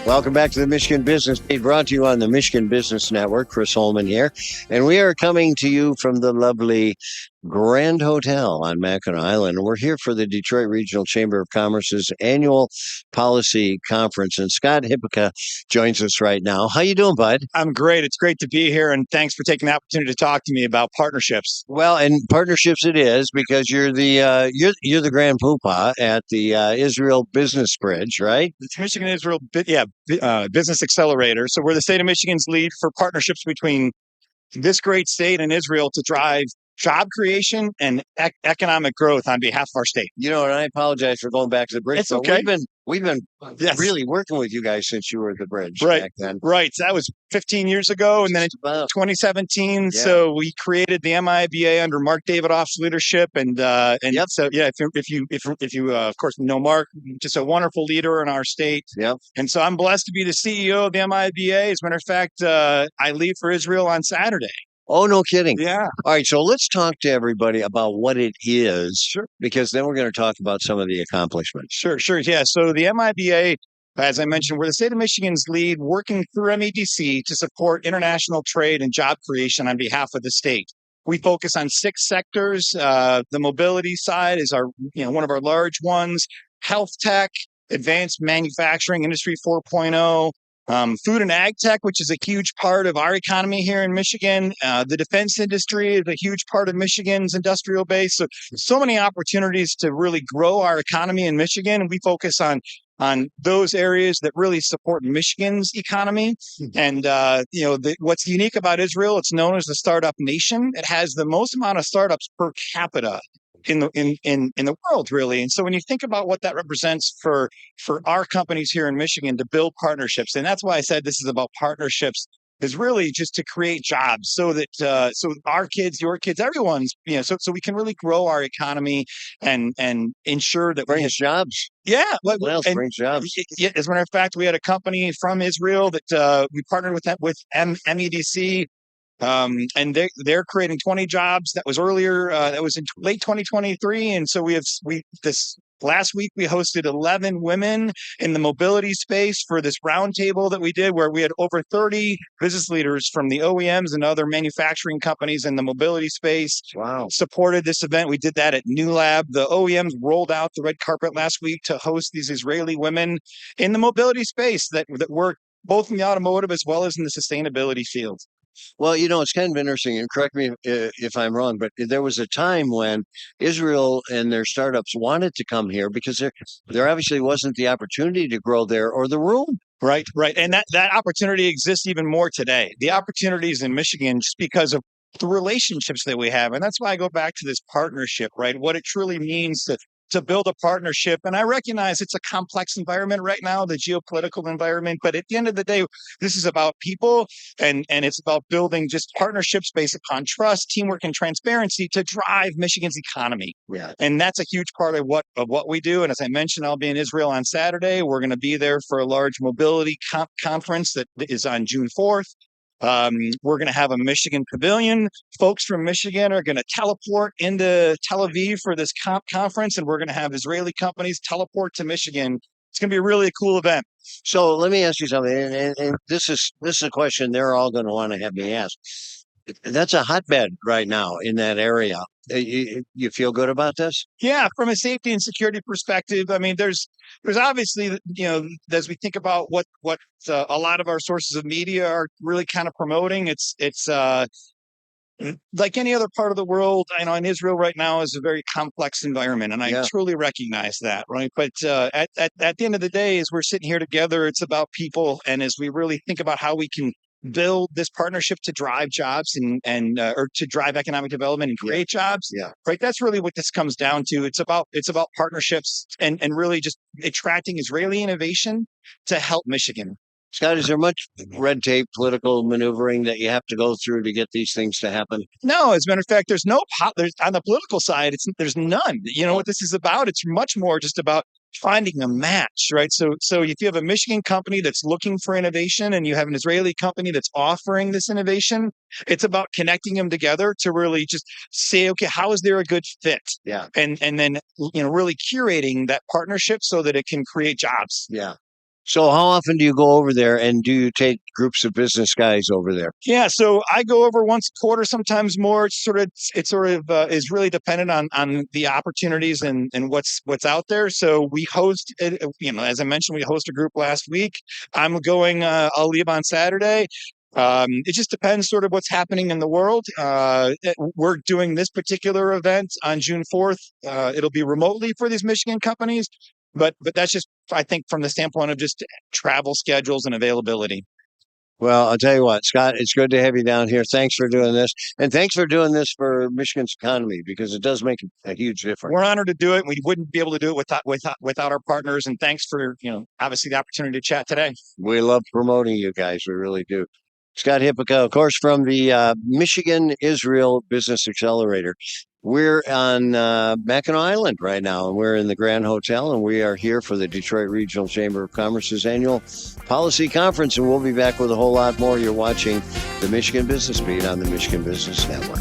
Welcome back to the Michigan Business Beat, brought to you on the Michigan Business Network. Chris Holman here. And we are coming to you from the lovely Grand Hotel on Mackinac Island. We're here for the Detroit Regional Chamber of Commerce's annual policy conference. And Scott Hiipakka joins us right now. How you doing, bud? I'm great. It's great to be here, and thanks for taking the opportunity to talk to me about partnerships. Well, and partnerships it is, because you're the you're the Grand Poobah at the Israel Business Bridge, right? It's Michigan Israel, Business Accelerator. So we're the state of Michigan's lead for partnerships between this great state and Israel to drive job creation and economic growth on behalf of our state. You know, and I apologize for going back to the bridge. It's okay. We've been Yes. really working with you guys since you were at the bridge Right. back then. Right. So that was 15 years ago, and then in 2017. Yeah. So we created the MIBA under Mark Davidoff's leadership, and Yep. so yeah, if you of course know Mark, just a wonderful leader in our state. Yep. And so I'm blessed to be the CEO of the MIBA. As a matter of fact, I leave for Israel on Saturday. Oh, no kidding. Yeah. All right, so let's talk to everybody about what it is, Sure. because then we're going to talk about some of the accomplishments. Sure. Yeah. So the MIBA, as I mentioned, we're the state of Michigan's lead, working through MEDC to support international trade and job creation on behalf of the state. We focus on 6 sectors. The mobility side is one of our large ones: health tech, advanced manufacturing, industry 4.0. Food and ag tech, which is a huge part of our economy here in Michigan. The defense industry is a huge part of Michigan's industrial base. So many opportunities to really grow our economy in Michigan. And we focus on those areas that really support Michigan's economy. And, what's unique about Israel, it's known as the startup nation. It has the most amount of startups per capita in the world, really. And so when you think about what that represents for our companies here in Michigan to build partnerships, and that's why I said this is about partnerships, is really just to create jobs so that so our kids, your kids, everyone's, so we can really grow our economy and ensure that Brings jobs. Yeah. Brings jobs. As a matter of fact, we had a company from Israel that we partnered with MEDC. And they're creating 20 jobs. That was earlier. That was in late 2023. And so this last week we hosted 11 women in the mobility space for this roundtable that we did, where we had over 30 business leaders from the OEMs and other manufacturing companies in the mobility space. Wow. Supported this event. We did that at New Lab. The OEMs rolled out the red carpet last week to host these Israeli women in the mobility space that work both in the automotive as well as in the sustainability field. Well, it's kind of interesting, and correct me if I'm wrong, but there was a time when Israel and their startups wanted to come here because there obviously wasn't the opportunity to grow there or the room. Right. And that opportunity exists even more today. The opportunities in Michigan, just because of the relationships that we have. And that's why I go back to this partnership, right? What it truly means to build a partnership. And I recognize it's a complex environment right now, the geopolitical environment. But at the end of the day, this is about people, and it's about building just partnerships based upon trust, teamwork, and transparency to drive Michigan's economy. Yeah. And that's a huge part of what we do. And as I mentioned, I'll be in Israel on Saturday. We're going to be there for a large mobility conference that is on June 4th. We're going to have a Michigan pavilion. Folks from Michigan are going to teleport into Tel Aviv for this conference, and we're going to have Israeli companies teleport to Michigan. It's going to be a really cool event. So let me ask you something, and this is a question they're all going to want to have me ask. That's a hotbed right now in that area. You feel good about this? Yeah, from a safety and security perspective, I mean, there's obviously, as we think about what a lot of our sources of media are really kind of promoting, it's like any other part of the world. I know in Israel right now is a very complex environment, and I truly recognize that, right? But at the end of the day, as we're sitting here together, it's about people, and as we really think about how we can build this partnership to drive jobs and or to drive economic development and create jobs. Yeah. Right. That's really what this comes down to. It's about partnerships and really just attracting Israeli innovation to help Michigan. Scott, is there much red tape, political maneuvering that you have to go through to get these things to happen? No, as a matter of fact, there's on the political side, there's none. What this is about? It's much more just about finding a match, right? So if you have a Michigan company that's looking for innovation and you have an Israeli company that's offering this innovation, it's about connecting them together to really just say, okay, how is there a good fit? Yeah. And then, really curating that partnership so that it can create jobs. Yeah. So how often do you go over there, and do you take groups of business guys over there? Yeah, so I go over once a quarter, sometimes more. It is really dependent on the opportunities and what's out there. So we host, as I mentioned, we host a group last week. I'm going. I'll leave on Saturday. It just depends sort of what's happening in the world. We're doing this particular event on June 4th. It'll be remotely for these Michigan companies, but that's just, I think, from the standpoint of just travel schedules and availability. Well, I'll tell you what, Scott, it's good to have you down here. Thanks for doing this. And thanks for doing this for Michigan's economy, because it does make a huge difference. We're honored to do it. We wouldn't be able to do it without our partners. And thanks for, obviously the opportunity to chat today. We love promoting you guys. We really do. Scott Hiipakka, of course, from the Michigan Israel Business Accelerator. We're on Mackinac Island right now, and we're in the Grand Hotel, and we are here for the Detroit Regional Chamber of Commerce's annual policy conference, and we'll be back with a whole lot more. You're watching the Michigan Business Beat on the Michigan Business Network.